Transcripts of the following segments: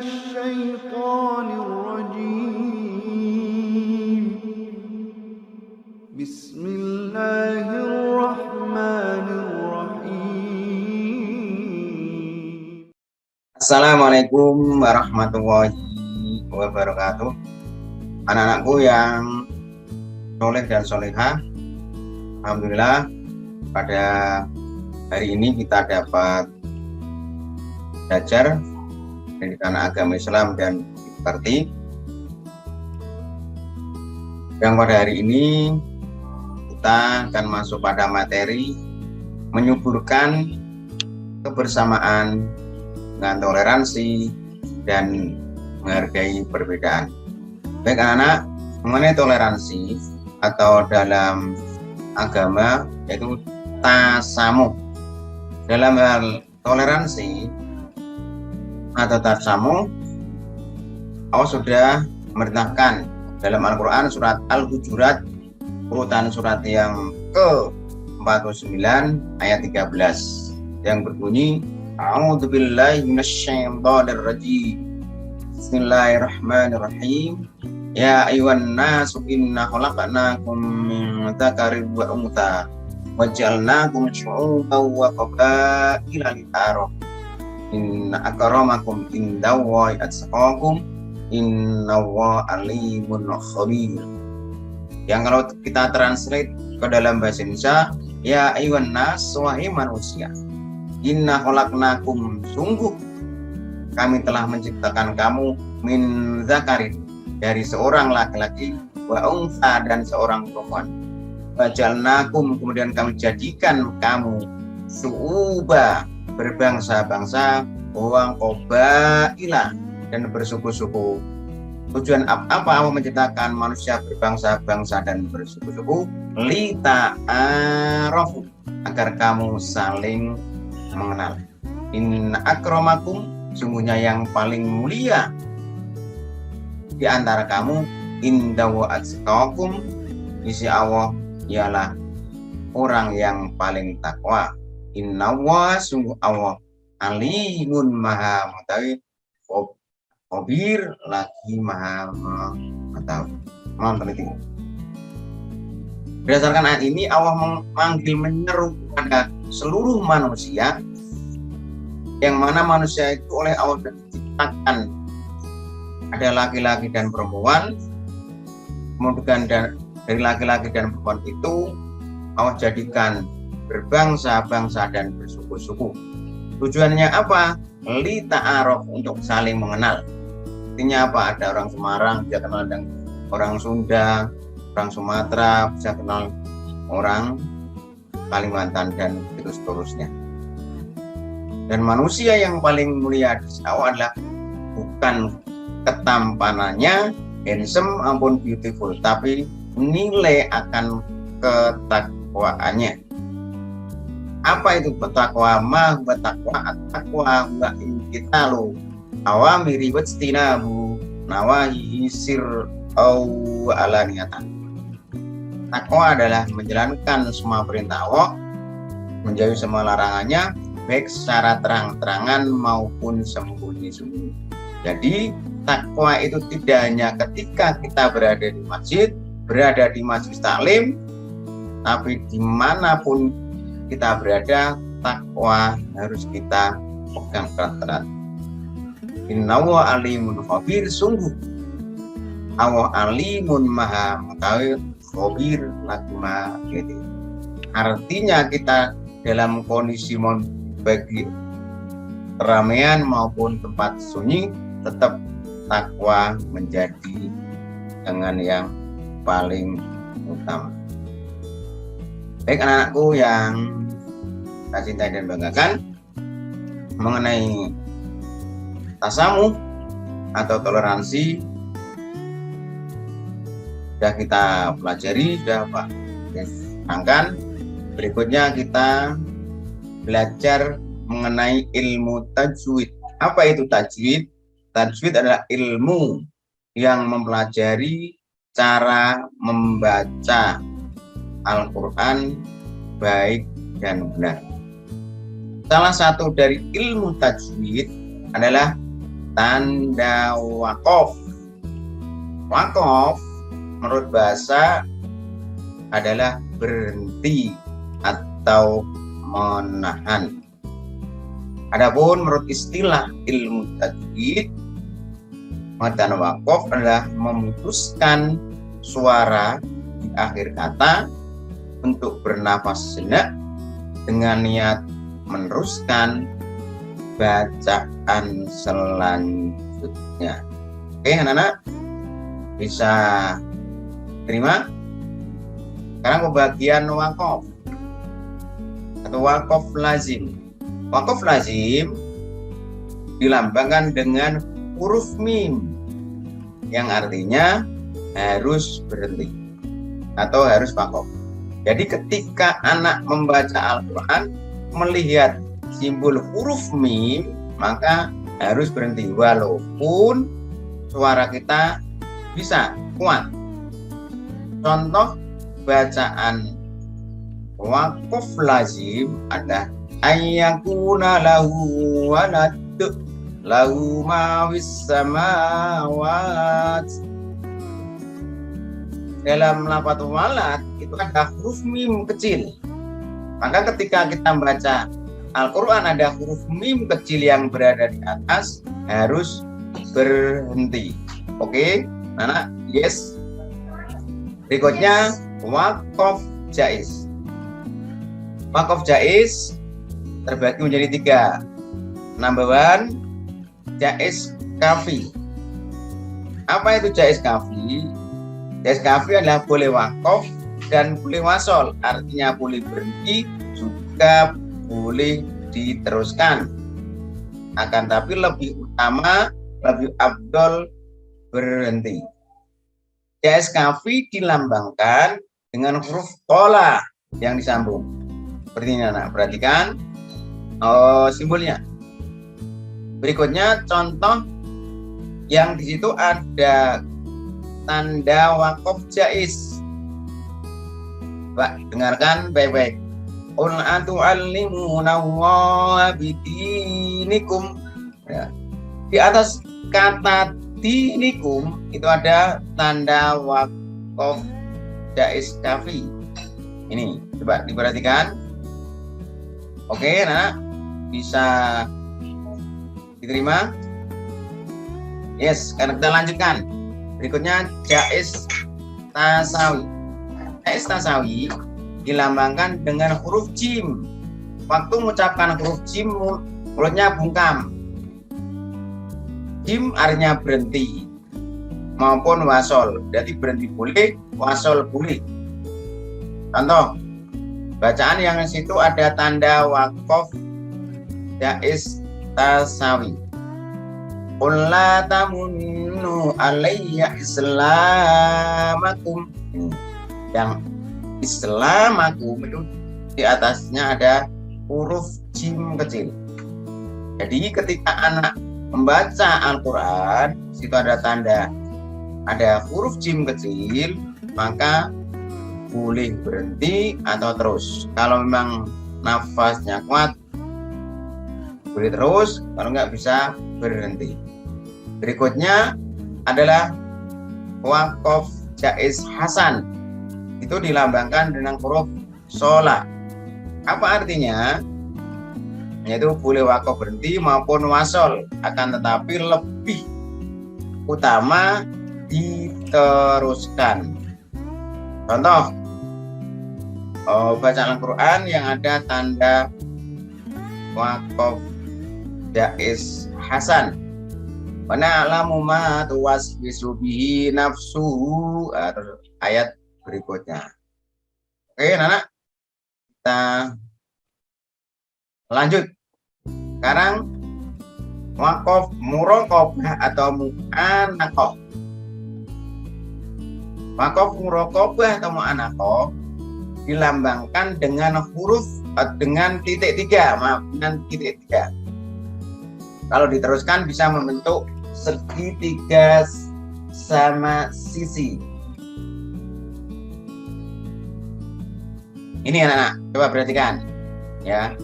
الشيطان الرجيم بسم الله الرحمن الرحيم. Assalamualaikum warahmatullahi wabarakatuh. Anak-anakku yang soleh dan solehah, alhamdulillah pada hari ini kita dapat belajar pendidikan agama Islam dan arti. Yang pada hari ini kita akan masuk pada materi menyuburkan kebersamaan dengan toleransi dan menghargai perbedaan. Baik anak-anak, mengenai toleransi atau dalam agama yaitu tasamuh. Dalam hal toleransi atau tasamuh, Allah sudah memerintahkan dalam Al-Quran surat Al-Hujurat urutan surat yang ke-49 ayat 13 yang berbunyi A'udzubillahi minasyaitonir rajim. Bismillahirrahmanirrahim. Ya ayyuhan nasu inna khalaqnakum min dzakarin wa untha wa ja'alnakum syu'uban wa qabaila lita'arafu. Inna akramakum indallahi atqakum innallaha alimun khabir. Yang kalau kita translate ke dalam bahasa Indonesia, ya ayyuhan nas, wahai manusia, inna khalaqnakum, sungguh kami telah menciptakan kamu min zakarin, dari seorang laki-laki, wa untha, dan seorang perempuan, wa jalnakum, kemudian kami jadikan kamu syu'uba, berbangsa-bangsa, wa qabaila, dan bersuku-suku. Tujuan apa Allah menciptakan manusia berbangsa-bangsa dan bersuku-suku? Lita'arafu, agar kamu saling mengenal. Inna akramakum, sungguhnya yang paling mulia di antara kamu, indahu atqakum, isi Allah ialah orang yang paling takwa. Innallaha, sungguh Allah, alimun, maha mengetahui, khabir, lagi maha mengetahui, maha teliti. Berdasarkan ayat ini Allah memanggil, menyeru kepada seluruh manusia, yang mana manusia itu oleh Allah diciptakan ada laki-laki dan perempuan. Kemudian dari laki-laki dan perempuan itu Allah jadikan berbangsa-bangsa dan bersuku-suku. Tujuannya apa? Li ta'aruf, untuk saling mengenal. Artinya apa? Ada orang Semarang bisa kenal dengan orang Sunda, orang Sumatera bisa kenal orang Kalimantan, dan seterusnya. Dan manusia yang paling mulia di awal adalah bukan ketampanannya, handsome maupun beautiful, tapi nilai akan ketakwaannya. Apa itu bertakwa? Ma huwa taqwa, at-taqwa huwa imtithalu awamiri wajtinabu nawahi sir au alaniyatan. Takwa adalah menjalankan semua perintah Allah, menjauhi semua larangannya, baik secara terang-terangan maupun sembunyi-sembunyi. Jadi takwa itu tidak hanya ketika kita berada di masjid, berada di majelis taklim, tapi dimanapun kita berada, takwa harus kita pegang erat-erat. Innallaha alimun khabir, sungguh Allah alimun, maha mengetahui, khabir, lagi maha teliti. Artinya kita dalam kondisi bagi keramaian maupun tempat sunyi, tetap takwa menjadi dengan yang paling utama. Baik anak-anakku yang saya cintai dan banggakan, mengenai tasamuh atau toleransi sudah kita pelajari, sudah Pak terangkan. Berikutnya kita belajar mengenai ilmu tajwid. Apa itu tajwid? Tajwid adalah ilmu yang mempelajari cara membaca Al-Quran baik dan benar. Salah satu dari ilmu tajwid adalah tanda wakof. Wakof menurut bahasa adalah berhenti atau menahan. Adapun menurut istilah ilmu tajwid, tanda wakof adalah memutuskan suara di akhir kata untuk bernafas sejenak dengan niat meneruskan bacaan selanjutnya. Oke, anak-anak bisa terima? Sekarang pembagian wakof atau wakof lazim. Wakof lazim dilambangkan dengan huruf mim yang artinya harus berhenti atau harus wakof. Jadi ketika anak membaca Al-Quran melihat simbol huruf mim, maka harus berhenti walaupun suara kita bisa kuat. Contoh bacaan wakof lazim adalah ayyakuna lahu walad lahu ma fis samawat. Dalam lafaz walad itu ada huruf mim kecil. Maka ketika kita membaca Al-Quran ada huruf mim kecil yang berada di atas, harus berhenti. Oke, anak? Yes. Berikutnya wakof jaiz. Wakof jaiz terbagi menjadi 3. Number 1, jaiz kafi. Apa itu jaiz kafi? Jaiz kafi adalah boleh wakof dan boleh wasol, artinya boleh berhenti juga boleh diteruskan. Akan tapi lebih utama, lebih afdol berhenti. Jaiz kafi dilambangkan dengan huruf tola yang disambung. Seperti ini anak, perhatikan simbolnya. Berikutnya contoh yang di situ ada tanda wakof jaiz. Pak, dengarkan baik-baik. Qul atu'allimuna Allah bidinikum. Ya. Di atas kata dinikum itu ada tanda wakof jaiz kafi. Ini coba diperhatikan. Oke, nah bisa diterima? Yes, karena kita lanjutkan. Berikutnya jaiz tasawi. Jaiz tasawi dilambangkan dengan huruf jim. Waktu mengucapkan huruf jim, mulutnya bungkam. Jim artinya berhenti maupun wasol. Jadi berhenti boleh, wasol boleh. Contoh, bacaan yang di situ ada tanda wakof jaiz tasawi. Qul la tamunnu alayya islamakum. Yang islamakum itu di atasnya ada huruf jim kecil. Jadi ketika anak membaca Al-Quran, situ ada tanda, ada huruf jim kecil, maka boleh berhenti atau terus. Kalau memang nafasnya kuat, boleh terus, kalau nggak bisa berhenti. Berikutnya adalah wakof jaiz hasan. Itu dilambangkan dengan huruf sholat. Apa artinya? Yaitu boleh wakof berhenti maupun wasol, akan tetapi lebih utama diteruskan. Contoh bacaan Al-Quran yang ada tanda wakof jaiz hasan. Wa na'lamu ma tuwaswisu bihi nafsuhu. Ayat berikutnya. Oke, anak, kita lanjut. Sekarang wakof muraqabah atau mu'anaqah. Wakof muraqabah atau mu'anaqah dilambangkan dengan huruf dengan titik 3, maaf, dengan titik 3. Kalau diteruskan bisa membentuk segitiga sama sisi. Ini anak-anak, coba perhatikan ya.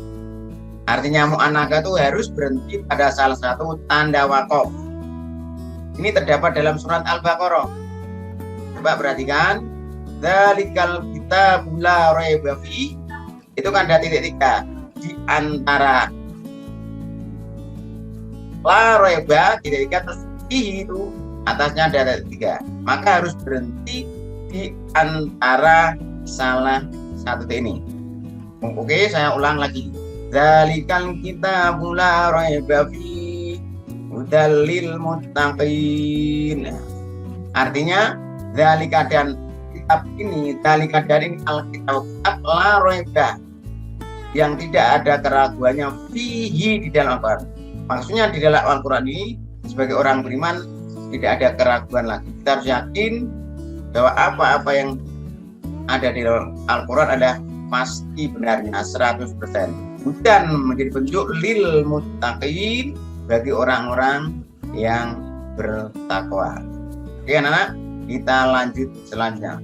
Artinya mu'annaka itu harus berhenti pada salah satu tanda waqaf. Ini terdapat dalam surat Al-Baqarah. Coba perhatikan. Dzalikal kitabu la raiba fi. Itu kan ada titik 3 di antara la raiba titik 3 terus fi itu atasnya ada titik 3. Maka harus berhenti di antara salah satu titik ini. Oke, saya ulang lagi. Dzalikal kitabu la raiba fi hudal lil muttaqin. Artinya dzalika dan kitab ini, dzalika dan ini alkitab la raiba, yang tidak ada keraguannya fihi di dalam Al-Qur'an. Maksudnya di dalam Al-Qur'an ini sebagai orang beriman tidak ada keraguan lagi. Kita harus yakin bahwa apa-apa yang ada di dalam Al-Qur'an ada pasti benarnya 100%. Dan menjadi bentuk lil muttaqin, bagi orang-orang yang bertakwa. Oke anak-anak, kita lanjut selanjutnya.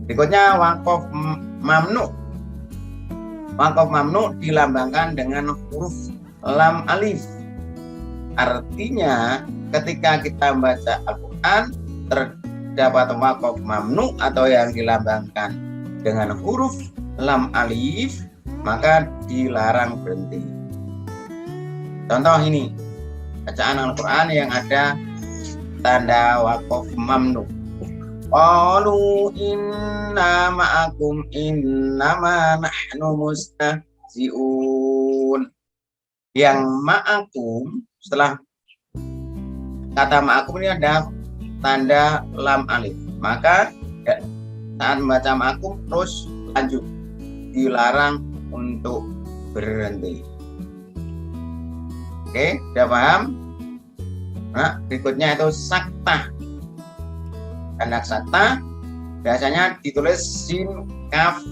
Berikutnya waqaf mamnu. Waqaf mamnu dilambangkan dengan huruf lam alif. Artinya ketika kita membaca Al-Quran terdapat waqaf mamnu atau yang dilambangkan dengan huruf lam alif, maka dilarang berhenti. Contoh ini, bacaan Al-Quran yang ada tanda waqaf mamnu. Qalu inna ma'akum innama nahnu mustahzi'un. Yang ma'akum, setelah kata ma'akum ini ada tanda lam alif. Maka saat membaca ma'akum terus lanjut, dilarang untuk berhenti. Oke, sudah paham? Nah, berikutnya itu saktah. Tanda saktah biasanya ditulis sin kaf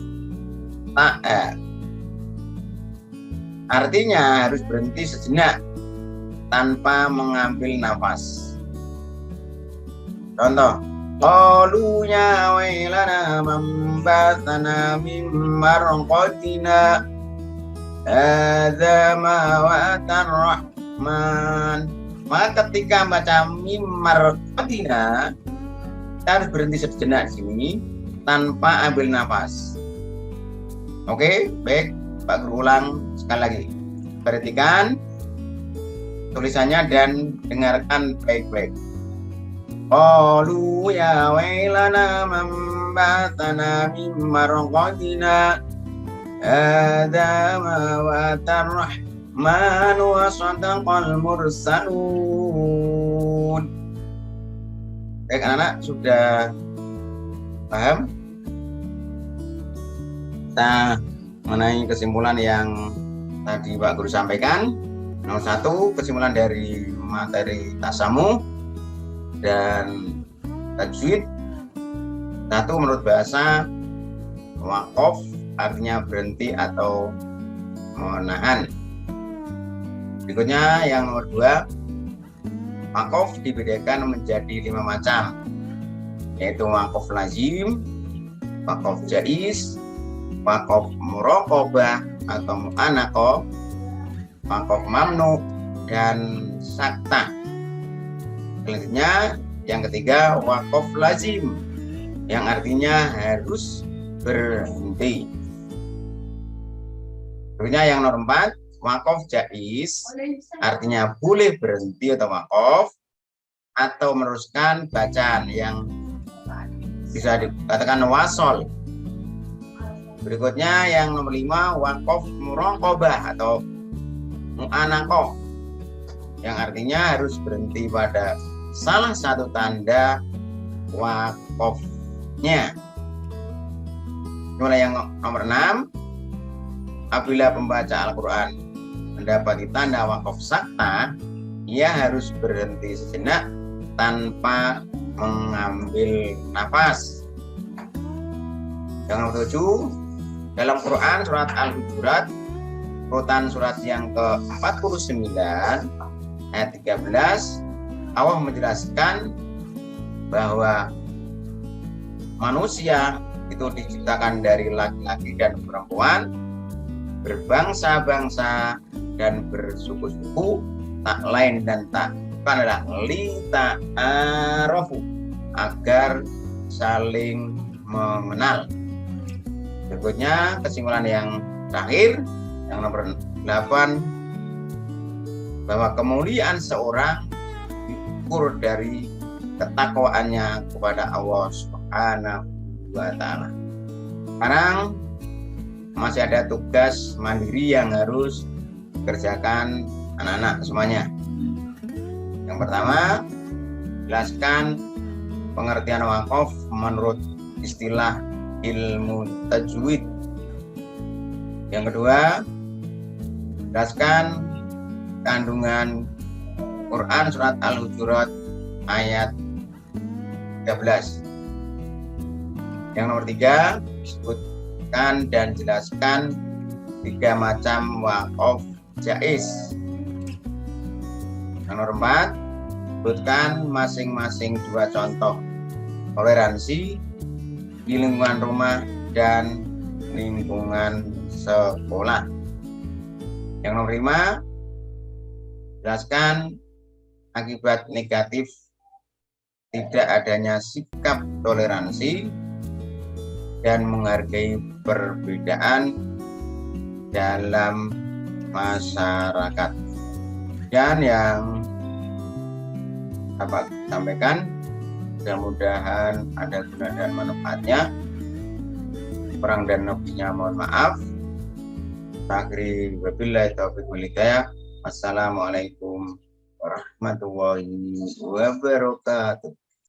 ta. Artinya harus berhenti sejenak tanpa mengambil nafas. Contoh, qalu ya wailana mambatana min marqatina hadza ma wa'atar rahman. Maka ketika baca mim marqatina, kita harus berhenti sejenak di sini tanpa ambil nafas. Oke, baik, Pak Guru ulang sekali lagi. Perhatikan tulisannya dan dengarkan baik-baik. Qalu ya wailana mambatana min marqatina hadza ma wa'atar rahman wa sadaqal mursalun. Baik anak-anak, sudah paham? Kita mengenai kesimpulan yang tadi Pak Guru sampaikan. Nomor 1, kesimpulan dari materi tasamuh dan tajwid. 1, menurut bahasa waqaf artinya berhenti atau menahan. Berikutnya yang nomor 2, waqaf dibedakan menjadi 5 macam, yaitu waqaf lazim, waqaf jaiz, waqaf muraqabah atau mu'annaqah, waqaf mamnu, dan saktah. Selanjutnya yang ketiga, waqaf lazim, yang artinya harus berhenti. Berikutnya yang nomor 4, waqaf jaiz, artinya boleh berhenti atau waqaf atau meneruskan bacaan yang bisa dikatakan wasol. Berikutnya yang nomor 5, waqaf muraqabah atau mu'annaqah, yang artinya harus berhenti pada salah satu tanda waqafnya. Mulai yang nomor 6, apabila pembaca Al-Quran mendapati tanda waqaf saktah, ia harus berhenti sejenak tanpa mengambil nafas. Yang nomor 7, dalam Quran surat Al-Hujurat, urutan surat yang ke-49 ayat 13, Allah menjelaskan bahwa manusia itu diciptakan dari laki-laki dan perempuan, berbangsa-bangsa dan bersuku-suku, tak lain dan tak bukan adalah lita'arofu, agar saling mengenal. Berikutnya kesimpulan yang terakhir, yang nomor 8, bahwa kemuliaan seorang diukur dari ketakwaannya kepada Allah Subhanahu wa Ta'ala. Sekarang masih ada tugas mandiri yang harus dikerjakan anak-anak semuanya. Yang pertama, jelaskan pengertian wakaf menurut istilah ilmu tajwid. Yang kedua, jelaskan kandungan Quran surat Al-Hujurat ayat 13. Yang nomor 3, sebutkan dan jelaskan 3 macam wakaf jaiz. Yang nomor 4, sebutkan masing-masing 2 contoh toleransi di lingkungan rumah dan lingkungan sekolah. Yang nomor 5, jelaskan akibat negatif tidak adanya sikap toleransi dan menghargai perbedaan dalam masyarakat. Dan yang dapat sampaikan, mudah-mudahan ada guna dan manfaatnya. Kurang dan lebihnya mohon maaf. Akhiri wabillahi taufiq wal hidayah. Assalamualaikum warahmatullahi wabarakatuh.